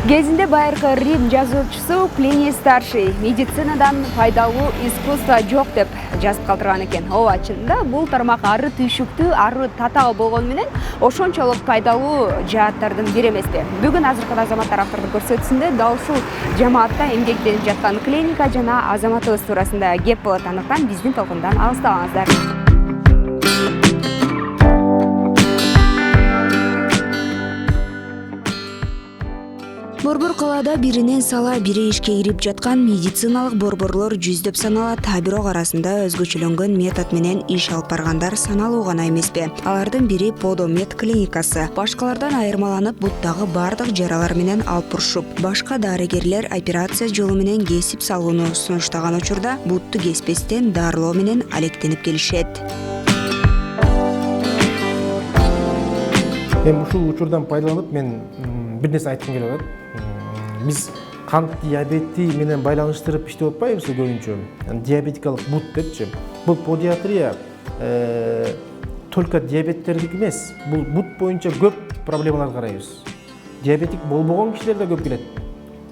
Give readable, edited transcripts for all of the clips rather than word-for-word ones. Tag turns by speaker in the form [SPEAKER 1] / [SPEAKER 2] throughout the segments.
[SPEAKER 1] Кезинде Байыркы Рим жазуучусу Плиний Старший медицинадан пайдалуу искусство жок деп жазып калтырган экен. Ооба, чынында бул тармак ары түйшүктүү, ары татаал болгону менен ошончолук пайдалуу жааттардын бири эмеспи. Бүгүн азыркы азаматтар автордун көрсөтүүсүндө дал ушул жамаатта эмгектенип жаткан клиника жана азаматыбыз туурасында кеп болот. Андыктан биздин толкундан алыстабаңыздар. Борбор калаада биринен сала бири ишке кирип жаткан медициналык борборлор жүздөп саналат. Бирок арасында өзгөчөлөнгөн метод менен иш алып баргандар саналуу гана эмеспи. Алардын бири Подомед клиникасы. Башкалардан айырмаланып, буттагы бардык жаралар менен алып урушуп, башка дарыгерлер операция жолу менен кесип салууну сунуштаган учурда бутту кеспестен дарылоо менен алектенип келишет.
[SPEAKER 2] Мен ушул учурдан пайдаланып, мен бир нерсе айткым келип атат. Биз кант диабети менен байланыштырып иштеп атпайбыз көбүнчө. Диабетикалык бут депчи. Бул подиатрия только диабеттердики эмес. Бул бут боюнча көп проблемаларды карайбыз. Диабетик болбогон кишилер да көп келет.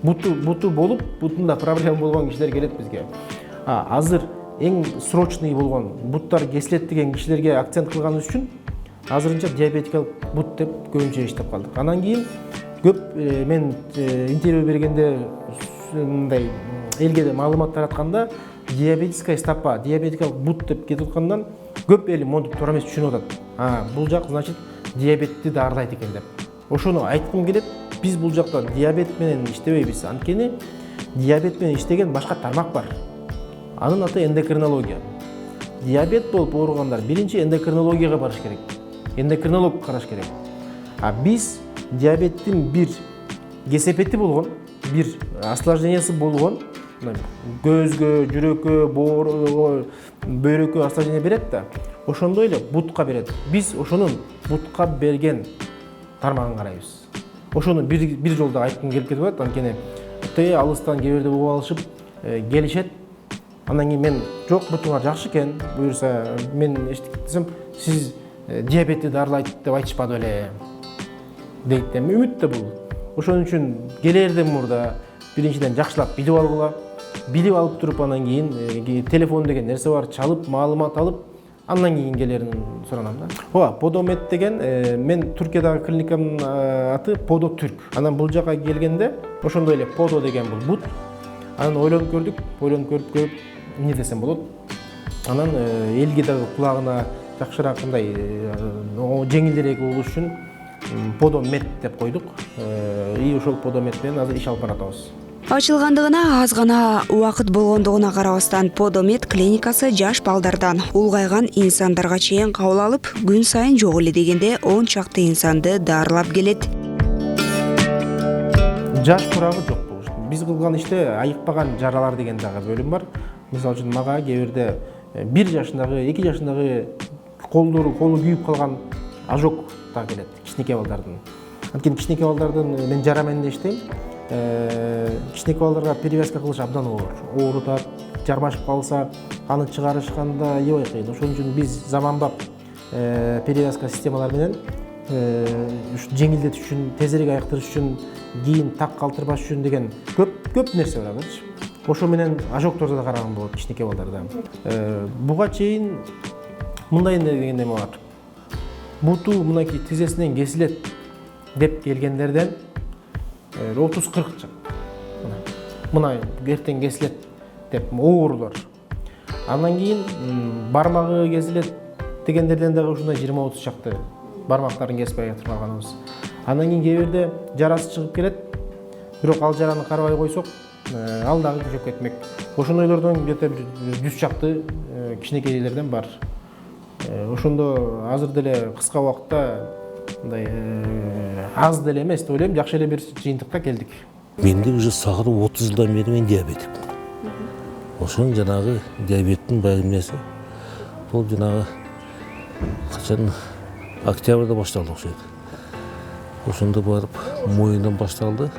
[SPEAKER 2] Буту болуп, бутунда проблема болгон кишилер келет бизге. Азыр эң срочный болгон буттар кесилет деген кишилерге акцент кылганыбыз үчүн азырынча диабетикалык бут деп көбүнчө иштеп калдык. Анан кийин көп мен интервью бергенде мындай элге маалымат таратканда диабетическая стопа, диабетикалык бут деп кетип аткандан көп эл монтип туура эмес түшүнүп атат. Бул жак значит диабетти дарылайт экен деп. Ошону айткым келет. Биз бул жакта диабет менен иштебейбиз. Анткени диабет менен иштеген башка тармак бар. Анын аты эндокринология. Диабет болуп ооругандар биринчи эндокринологияга барыш керек. Эндокринолог караш керек. Биз диабеттин бир кесепети болгон, бир осложнениясы болгон, көзгө, жүрөккө, бөйрөккө осложнение берет да. Ошондой эле бутка берет. Биз ошонун бутка берген тармагын карайбыз. Ошону бир жолдо айткым келип кетип атат. Анткени алыстан кээ бирде угуп алышып келишет. Андан кийин мен жок, бутуңар жакшы экен, буюрса мен эчтеке десем, сиз диабетти дарылайт деп айтышпады беле дейт да. Үмүт да бул. Ошон үчүн келерден мурда биринчиден жакшылап билип алгыла. Билип алып туруп анан кийин телефон деген нерсе бар, чалып маалымат алып, андан кийин келерин суранам да. Ооба, Подомед деген мен Түркиядагы клиникамдын аты Подо Түрк. Анан бул жака келгенде ошондой эле Подо деген бул бут. Анан ойлонуп көрүп эмне десем болот. Анан элге дагы кулагына жакшыраак мындай жеңилдерээк болуш үчүн Подомед деп койдук. Ошол Подомед менен азыр иш алып баратабыз.
[SPEAKER 1] Ачылгандыгына аз гана убакыт болгондугуна карабастан Подомед клиникасы жаш балдардан улгайган инсандарга чейин кабыл алып, күн сайын жок эле дегенде 10 чакты инсанды дарылап келет.
[SPEAKER 2] Жаш курагы жок болуш. Биз кылган иште айыкпаган жаралар деген дагы бөлүм бар. Мисалы үчүн мага кээ бирде 1 жашындагы, 2 жашындагы колу күйүп калган ожог да келет, кичинекей балдардын. Анткени кичинекей балдардын мен жара менен иштейм. Кичинекей балдарга перевязка кылыш абдан оор. Оорутат, жармашып калса, аны чыгарышканда эбай кыйын. Ошон үчүн биз заманбап перевязка системалар менен жеңилдетиш үчүн, тезирээк айыктырыш үчүн, кийин так калтырбаш үчүн деген көп нерсе бар азырчы. Ошо менен ожогторду да караган болот кичинекей балдарда. Буга чейин мындай деген эме бар. Буту мынакей тизесинен кесилет деп келгендерден 30-40 чак. Мына эртең кесилет деп оорулар. Андан кийин бармагы кесилет дегендерден дагы ушундай 20-30 чакты бармактарын кеспей атып калганыбыз. Андан кийин кээ бирде жарасы чыгып келет. Бирок ал жараны карабай койсок, ал дагы күчөп кетмек. Ошондойлордон где-то 100 чакты кичинекейлерден бар. Ошондо азыр деле кыска убакытта мындай аз деле эмес деп ойлойм, жакшы эле бир жыйынтыкка келдик.
[SPEAKER 3] Менде уже сагыр 30 жылдан бери мен диабетик. Ошон жанагы диабеттин эмнеси бул жанагы качан октябрда башталды окшойт. Ошондо барып моюндан башталды.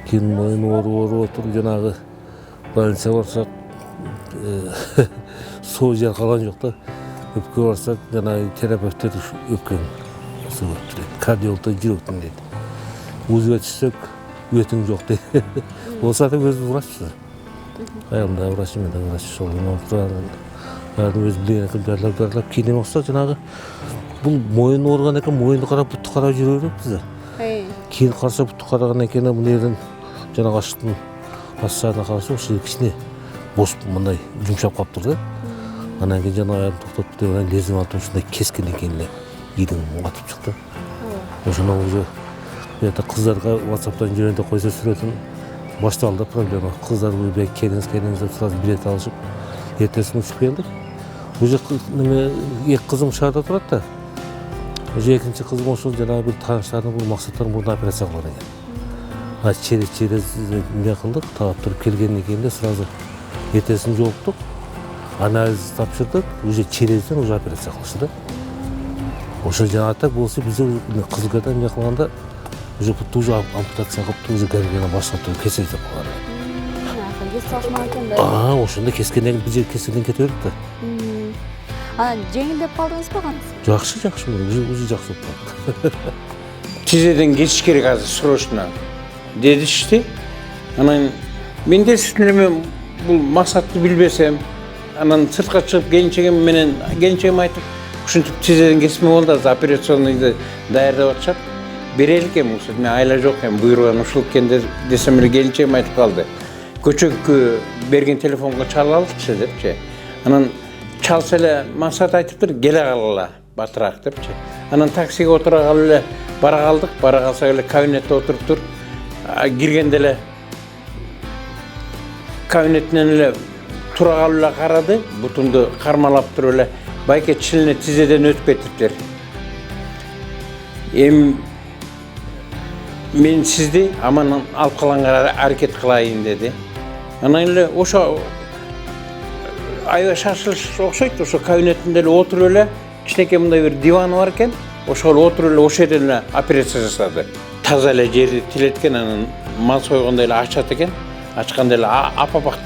[SPEAKER 3] Кийин моюн ооруп отуруп жанагы больницага барсак соо жер калган жок да. Өпкө барсак жанагы терапевттер өпкөн кардиологдор жүрөктүн дейт. Өзгө түшсөк өтүң жок дейт. Болса да өзү враччы. Ayağım da uğraşım da uğraşmış oldum. Yardım öz bilген darlап кейінен болса жаңағы бұл мойын орған екен, мойынды қарап бұтты қарап жүру керек бізде. Кейін қараса бұтты қараған екен, бұл жерден жаңағы ашықтың бас жағына қараса осы кішкене бос мындай жұмшап қалып тұр да. Анан кейін жаңағы аяғын тоқтатып деп лезвие алып осындай кескеннен кейін идің атып шықты. Ошондон уже қыздарға WhatsApp-тан жөнінде қойса суретін башталды проблема. Қыздар келіңіз деп сразу билет алышып, ертесін ұшып келдік. Уже екі қызым шарда тұрады да. Уже екінші қызым ошол жаңағы бір таныштардың бұл мақсаттарын burada операция қылған екен. Через не қылдық, талап тұрып келгеннен кейін де сразу ертесін жолықтық. Анализ тапшырдық, уже черезден уже операция қылышты да. Ошо жаңағы так болса бізде қызылға не қылғанда уже бұтты уже ампутация қылыпты, уже гангрена башылып тұрып кесел деп қалған.
[SPEAKER 4] Кесіп алышмаған екен да?
[SPEAKER 3] Ошонда кескеннен бір жер кеселден кете берді да.
[SPEAKER 4] Анан жеңілдеп қалдыңыз ба қанысы?
[SPEAKER 3] Жақсы, уже жақсы болып қалды.
[SPEAKER 5] Тизеден geçiş керек азыр срочно деді іште. Анан мен де үстінеме бұл мақсатты білбесем, анан сыртқа шығып келіншегім айтып, ушинтип тизеден кесме болды, азыр операционныйды даярдап атышат. Берелік ем, мен айла жоқ ем, бұйырған ушыл екен десем эле келіншегім айтып қалды. Көчөккө берген телефонға чала алышчы депчи. Анан çalsa эле мақсат айтыптыр, келе калгыла батыраак депчи. Анан таксиге отура калып эле бара калдык, бара калсак эле кабинетте отуруптур. Киргенде эле кабинеттен эле тура калып эле карады, бутумду кармалап туруп эле байке чилине тизеден өтүп кетиптир. Мен сизди аман алып калганга аракет кылайын деди. Анан эле ошо аябай шашылыш окшойт, ошо кабинетинде эле отуруп эле кичинекей мындай бир диваны бар экен, ошол отуруп эле ошол жерден эле операция жасады. Таза эле жерди тилеткен, анан мал сойгондой эле ачат экен. Ачканда эле апапак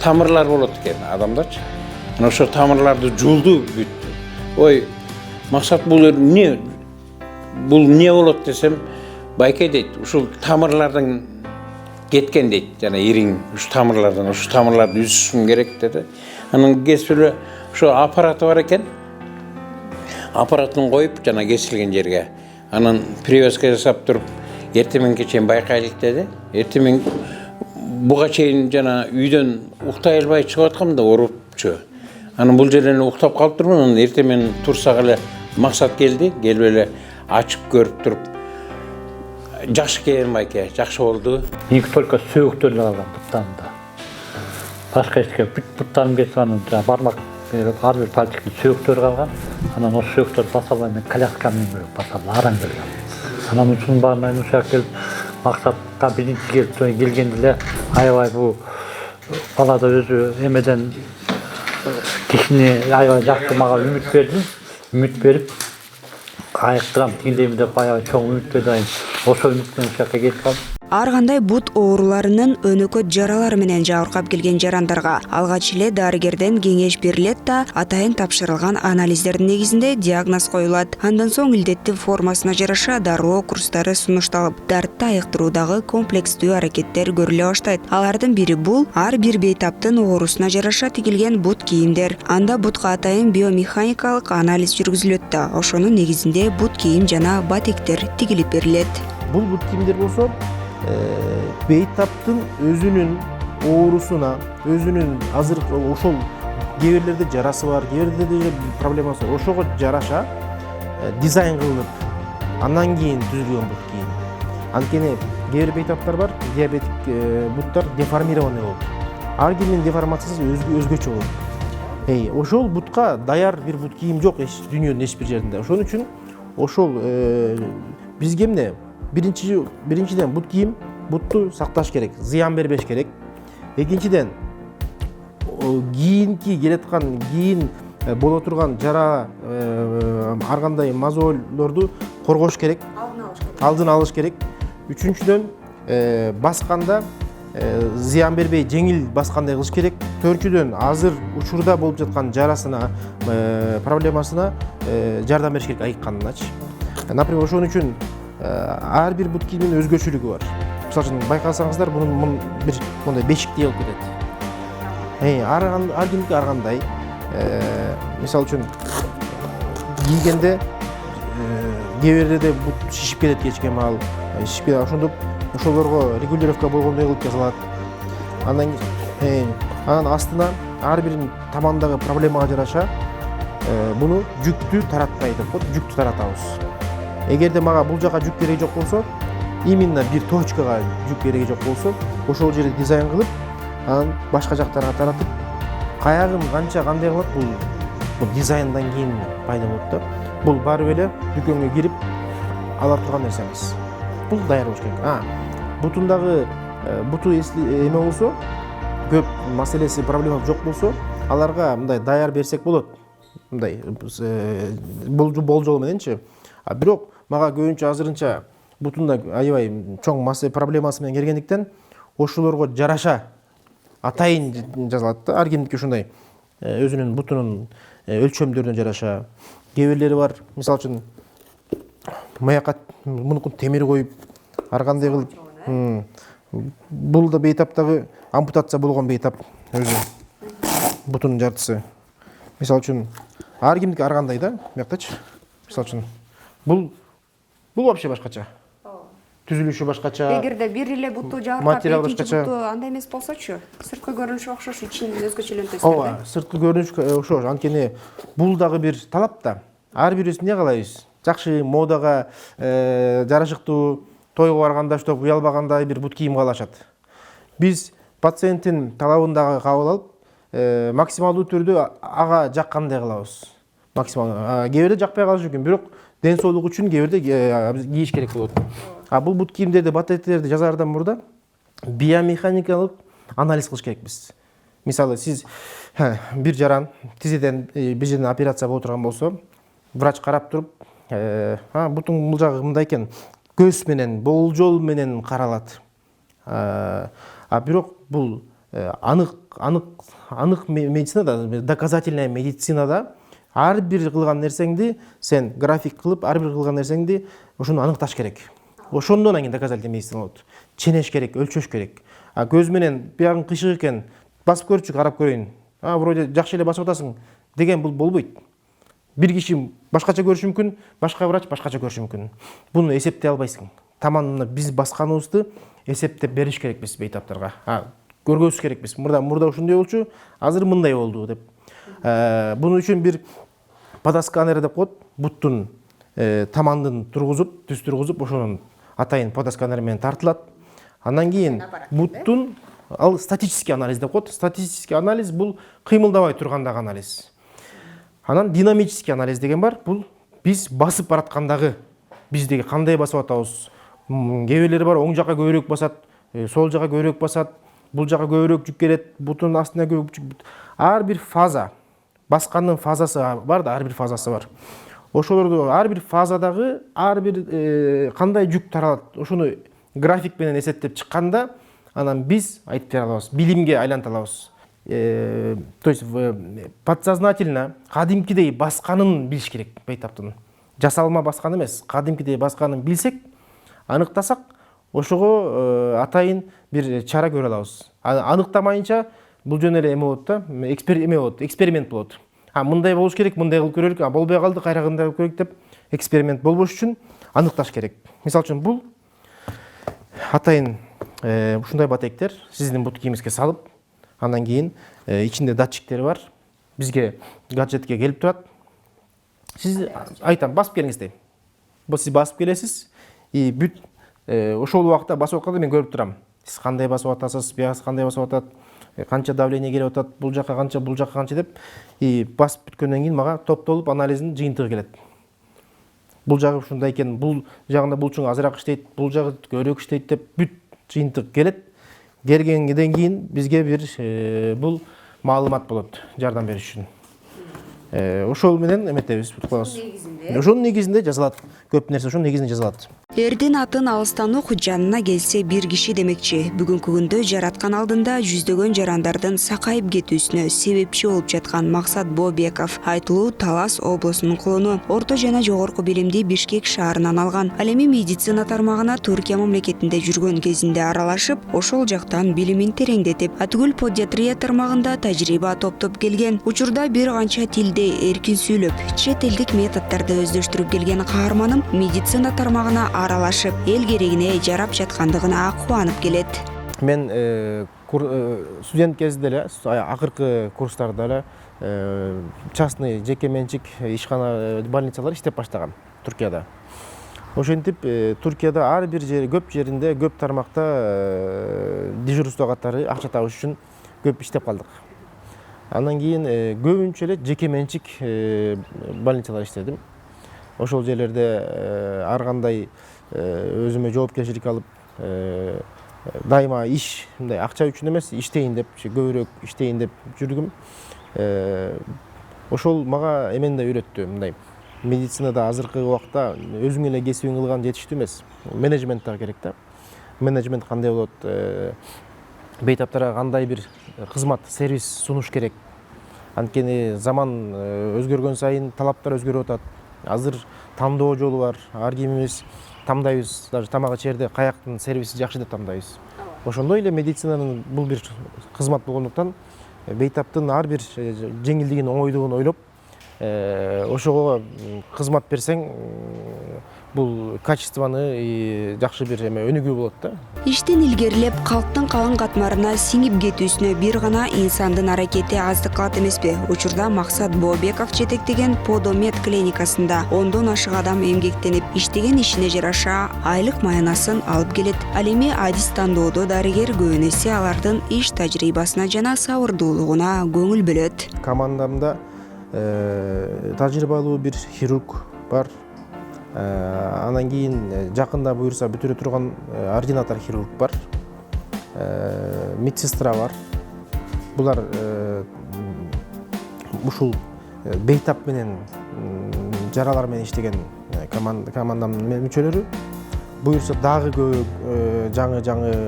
[SPEAKER 5] тамырлар болот экен адамдачы. Анан ошо тамырларды жуулду бүттү. Ой, максат бул эмне? Бул эмне болот десем, байке дейт, ушул тамырлардан кеткен дейт, жана ириң ушу тамырларды үзүшүм керек деди. Анан кесип эле ошо аппараты бар экен. Аппаратын коюп жана кесилген жерге. Анан привязка жасап туруп, эртеменге чейин байкайлык деди. Эртемен буга чейин жана үйдөн уктай албай чыгып аткам да орупчу. Анан бул жерден уктап калып турмун. Анан эртемен турсак эле максат келди, келип эле ачып көрүп туруп жакшы келген байке, жакшы болду.
[SPEAKER 6] Эки только сөөктөр калган буттарында. Башка эч буттарым кетип анан бармак ар бир пальчиктин сөөктөрү калган. Анан ошол сөөктөр баса албай мен коляскамен баса араң келген. Анан ушунун баарынан ушак келип максатка биринчи келгенде эле аябай бул бала да өзү эмеден кишини аябай жакшы мага үмүт берди. Үмүт берип айыктырам тигиндейм деп аябай чоң үмүт берди. Ошол үмүттөн ушакка кетип калдым.
[SPEAKER 1] Ар кандай бут ооруларынын өнөкөт жаралары менен жабыркап келген жарандарга алгач эле дарыгерден кеңеш берилет да атайын тапшырылган анализдердин негизинде диагноз коюлат. Андан соң илдеттин формасына жараша дароо курстары сунушталып, дартты айыктыруудагы комплекстүү аракеттер көрүлө баштайт. Алардын бири бул ар бир бейтаптын оорусуна жараша тигилген бут кийимдер. Анда бутка атайын биомеханикалык анализ жүргүзүлөт да ошонун негизинде бут кийим жана батектер тигилип берилет.
[SPEAKER 2] Бул бут кийимдер болсо бейтаптын өзүнүн оорусуна, өзүнүн азыр ошол кээ бирлерде жарасы бар, кээ бирлерде проблемасы бар. Ошого жараша дизайн кылынып, андан кийин түзүлгөн бут кийим. Анткени кээ бир бейтаптар бар, диабетик буттар деформированный болот. Ар кимдин деформациясы өзгөчө болот. Ошол бутка даяр бир бут кийим жок дүйнөнүн эч бир жеринде. Ошон үчүн ошол бизге эмне? Биринчиден бут кийим бутту сакташ керек, зыян бербеш керек. Экинчиден кийинки келаткан кийин боло турган жара ар кандай мозольдорду коргош керек, алдын алыш керек. Үчүнчүдөн басканда зыян бербей жеңил баскандай кылыш керек. Төртүнчүдөн азыр учурда болуп жаткан жарасына, проблемасына жардам бериш керек айыкканыначы. Например, ошон үчүн ар бир бут кийимдин өзгөчөлүгү бар. Мисалы үчүн байкасаңыздар, мунун бир мындай бешиктей болуп кетет. Ар кимдики ар кандай. Мисалы үчүн кийгенде кээ бирде бут шишип кетет кечке маал. Шишип кетет. Ошондоп ошолорго регулировка болгондой кылып жасалат. Анан астына ар бир тамандагы проблемага жараша буну жүктү таратпай деп коет, жүктү таратабыз. Эгерде мага бул жака жүк кереги жок болсо, именно бир точкага жүк кереги жок болсо, ошол жерде дизайн кылып, анан башка жактарга таратып, каягын канча кандай кылат, бул дизайндан кийин пайда болот да. Бул барып эле дүкөнгө кирип ала турган нерсеңиз. Бул даяр болуш керек. Бутундагы буту эме болсо, көп маселеси, проблемасы жок болсо, аларга мындай даяр берсек болот. Мындай болжол мененчи. Бирок мага көбүнчө азырынча бутунда аябай чоң проблемасы менен келгендиктен, ошолорго жараша атайын жазылат да. Ар кимдики ушундай өзүнүн бутунун өлчөмдөрүнө жараша. Кээ бирлери бар, мисалы үчүн маякка мунукун темир коюп, ар кандай кылып. Бул да бейтаптагы ампутация болгон бейтап өзү бутунун жартысы. Мисалы үчүн ар кимдики ар кандай да, бияктачы. Мисалы үчүн бул вообще башкача. Түзүлүшү башкача.
[SPEAKER 1] Эгерде бир эле буту жабыркап,
[SPEAKER 2] материал
[SPEAKER 1] экинчи
[SPEAKER 2] башкача.
[SPEAKER 1] буту андай эмес болсочу, сырткы көрүнүшү окшош, ичинин өзгөчөлөнтөсүздөр.
[SPEAKER 2] Сырткы көрүнүш окшош. Анткени бул дагы бир талап да. Ар бирибиз эмне каалайбыз? Жакшы модага жарашыктуу, тойго барганда уштап уялбагандай бир бут кийим каалашат. Биз пациенттин талабын дагы кабыл алып, максималдуу түрдө ага жаккандай кылабыз. Максимал. Кээ бирде жакпай калышы мүмкүн, бирок ден соолук үчүн кээ бирде кийиш керек болот. Бул бут кийимдерди, батеттерди жазаардан мурда биомеханикалык анализ кылыш керекпиз. Мисалы, сиз бир жаран тизеден бир жерден операция боло турган болсо, врач карап туруп, бутуң бул жагы мындай экен, көз менен, болжол менен каралат. Бирок бул анык медицинада, доказательная медицинада ар бир кылган нерсеңди сен график кылып, ар бир кылган нерсеңди ошону аныкташ керек. Ошондон кийин доказательный медицина болот. Ченеш керек, өлчөш керек. Көз менен биягың кыйшык экен, басып көрчү, карап көрөйүн. Вроде жакшы эле басып атасың деген бул болбойт. Бир киши башкача көрүшү мүмкүн, башка врач башкача көрүшү мүмкүн. Буну эсептей албайсың. Таманына биз басканыбызды эсептеп бериш керекпиз бейтаптарга. Көргөзүш керекпиз. Мурда ушундай болчу, азыр мындай болду деп. Бунун үчүн бир подосканер деп коет, буттун тамандын тургузуп, түз тургузуп, ошонун атайын подосканер менен тартылат. Андан кийин буттун ал статический анализ деп коет. Статический анализ бул кыймылдабай тургандагы анализ. Анан динамический анализ деген бар. Бул биз басып бараткандагы биздеги кандай басып атабыз. Кээ бирлери бар, оң жака көбүрөөк басат, сол жака көбүрөөк басат, бул жака көбүрөөк жүк келет, бутунун астына көбүрөөк жүк. Ар бир фаза, баскандын фазасы бар да, ар бир фазасы бар. Ошолорду ар бир фазадагы ар бир кандай жүк таралат, ошону график менен эсептеп чыкканда, анан биз айтып бере алабыз, билимге айланта алабыз. То есть подсознательно кадимкидей басканын билиш керек бейтаптын. Жасалма баскан эмес, кадимкидей басканын билсек, аныктасак, ошого атайын бир чара көрө алабыз. Аныктамайынча бул жөн эле эме болот да, эксперимент болот. Мындай болуш керек, мындай кылып көрөлүк, болбой калды, кайра кандай кылып көрөлүк деп эксперимент болбош үчүн аныкташ керек. Мисалы үчүн бул атайын ушундай батектер сиздин бут кийимиңизге салып, андан кийин ичинде датчиктери бар. Бизге гаджетке келип турат. Сиз айтам, басып келиңиз дейм. Сиз басып келесиз, бүт ошол убакта басып атканда мен көрүп турам. Сиз кандай басып атасыз, биягыңыз кандай басып атат, канча давление келип атат, бул жака канча деп, басып бүткөндөн кийин мага топтолуп анализдин жыйынтыгы келет. Бул жагы ушундай экен, бул жагында булчуң азыраак иштейт, бул жагы көбүрөөк иштейт деп бүт жыйынтык келет. Келгенден кийин бизге бир бул маалымат болот жардам бериш үчүн. Ошол менен эметебиз, бут кылабыз. Ошонун негизинде жазылат. Көп нерсе ошонун негизинде жазылат.
[SPEAKER 1] Эрдин атын алыстан ук жанына келсе бир киши демекчи. Бүгүнкү күндө жараткан алдында жүздөгөн жарандардын сакайып кетүүсүнө себепчи болуп жаткан Максат Бообеков айтылуу Талас облусунун кулуну, орто жана жогорку билимди Бишкек шаарынан алган. Ал эми медицина тармагына Түркия мамлекетинде жүргөн кезинде аралашып, ошол жактан билимин тереңдетип, атүгүл педиатрия тармагында тажрыйба топтоп келген. Учурда бир канча тилде эркин сүйлөп, чет элдик методдорду өздөштүрүп келген каарманым медицина тармагына аралашып, эл керегине жарап жаткандыгына кубанып келет.
[SPEAKER 2] Мен студент кезинде эле, акыркы курстарда эле частный жеке менчик ишкана больницалар иштеп баштагам Түркияда. Ошентип Түркияда ар бир жери, көп жеринде, көп тармакта дежурство катары акча табыш үчүн көп иштеп калдык. Андан кийин көбүнчө эле жеке менчик больницалар иштедим. Ошол жерлерде ар кандай өзүмө жоопкерчилик алып, дайыма иш, мындай акча үчүн эмес, иштейин деп, көбүрөөк иштейин деп жүргүм. Ошол мага эмени да үйрөттү, мындай медицинада азыркы убакта өзүң эле кесибиң кылган жетиштүү эмес. Менеджмент да керек да. Менеджмент кандай болот? Бейтаптарга кандай бир кызмат, сервис сунуш керек. Анткени заман өзгөргөн сайын талаптар өзгөрүп атат. Азыр тандоо жолу бар. Ар кимибиз тандайбыз, даже тамак ичерде каяктын сервиси жакшы деп тандайбыз. Ошондой эле медицинанын бул бир кызмат болгондуктан бейтаптын ар бир жеңилдигин, оңойлугун ойлоп, ошого кызмат берсең, бул качествоны жакшы бир эме өнүгүү болот да.
[SPEAKER 1] Иштин илгерилеп, калктын калың катмарына сиңип кетүүсүнө бир гана инсандын аракети аздык кылат эмеспи? Учурда Максат Бообеков жетектеген Подомед клиникасында 10дон ашык адам эмгектенип, иштеген ишине жараша айлык маянасын алып келет. Ал эми адис тандоодо дарыгер көбүн эсе алардын иш тажрыйбасына жана сабырдуулугуна көңүл бөлөт.
[SPEAKER 2] Командамда тажрыйбалуу бир хирург бар. Анан кийин жакында буюрса бүтүрө турган ординатор хирург бар. Медсестра бар. Булар ушул бейтап менен жаралар менен иштеген командамдын мүчөлөрү. Буюрса дагы көп жаңы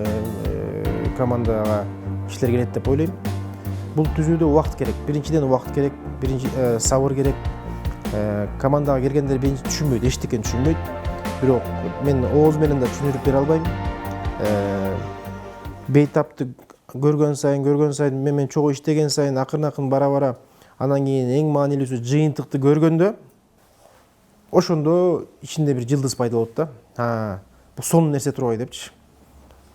[SPEAKER 2] командага кишилер келет деп ойлойм. Бул түзүүдө убакыт керек. Биринчиден убакыт керек, сабыр керек. Командаға келгендер бeni түшүнбөйт, эчтекени түшүнбөйт. Бирок мен ооз менен да түшүндүрүп бере албайм. Бейтапты көргөн сайын менен чогуу иштеген сайын акырын бара анан кийин эң маанилүүсү жыйынтыкты көргөндө ошондо ичинде бир жылдыз пайда болот да. Бул сонун нерсе турбайбы депчи.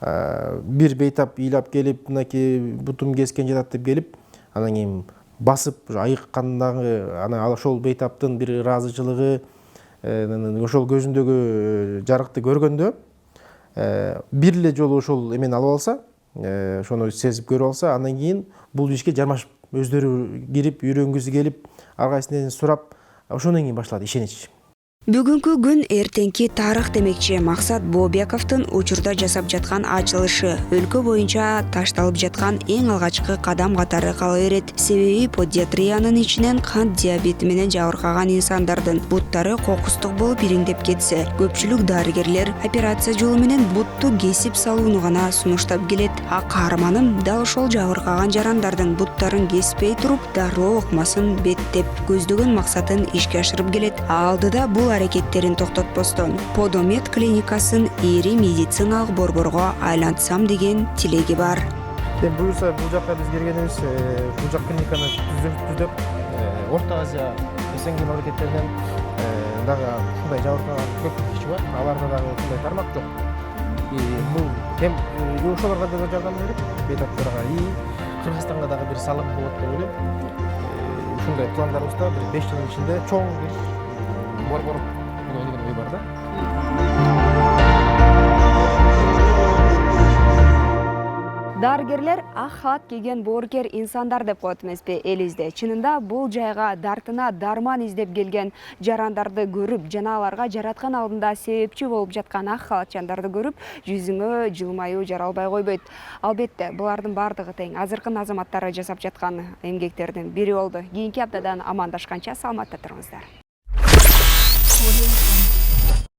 [SPEAKER 2] Бир бейтап ыйлап келип, мынакей бутум кескен жатат деп келип, анан кийин басып айыккандагы ана ошол бейтаптын бир ыраазычылыгы, ошол көзүндөгү жарыкты көргөндө бир эле жолу ошол эмени алып алса, ошону сезип көрүп алса, андан кийин бул ишке жармашып өздөрү кирип, үйрөнгүсү келип, ар кайсынан сурап, ошондон кийин башталат ишенич.
[SPEAKER 1] Бүгүнкү күн эртеңки тарых демекчи. Максат Бообековдун учурда жасап жаткан ачылышы өлкө боюнча ташталып жаткан эң алгачкы кадам катары кала берет. Себеби педиатриянын ичинен кант диабети менен жабыркаган инсандардын буттары кокустук болуп ириңдеп кетсе, көпчүлүк дарыгерлер операция жолу менен бутту кесип салууну гана сунуштап келет. А каарманым дал ошол жабыркаган жарандардын буттарын кеспей туруп, дароо ыкмасын беттеп, көздөгөн максатын ишке ашырып келет. Алдыда бул аракеттерин токтотпостон Подомед клиникасын ири медициналык борборго айлантсам деген тилеги бар.
[SPEAKER 2] Буюрса бул жакка биз келгенибиз, бул жак клиниканы түздөп, Орто Азия СНГ мамлекеттеринен дагы ушундай жабыркаган көп киши бар. Аларда дагы ушундай тармак жок. Бул hem ошолорго да жардам берип, бейтаптарга Кыргызстанга дагы бир салым болот деп ойлойм. Ушундай пландарыбызда бир 5 жылдын ичинде чоң бир борбор куруу деген ой бар да.
[SPEAKER 1] Дарыгерлер ак халат кийген боорукер инсандар деп коет эмеспи элибизде. Чынында бул жайга дартына дарман издеп келген жарандарды көрүп, жана аларга жараткан алдында себепчи болуп жаткан ак халатчандарды көрүп, жүзүңө жылмаюу жаралбай койбойт. Албетте, булардын бардыгы тең азыркы азаматтары жасап жаткан эмгектердин бири болду. Кийинки аптадан амандашканча саламатта туруңуздар.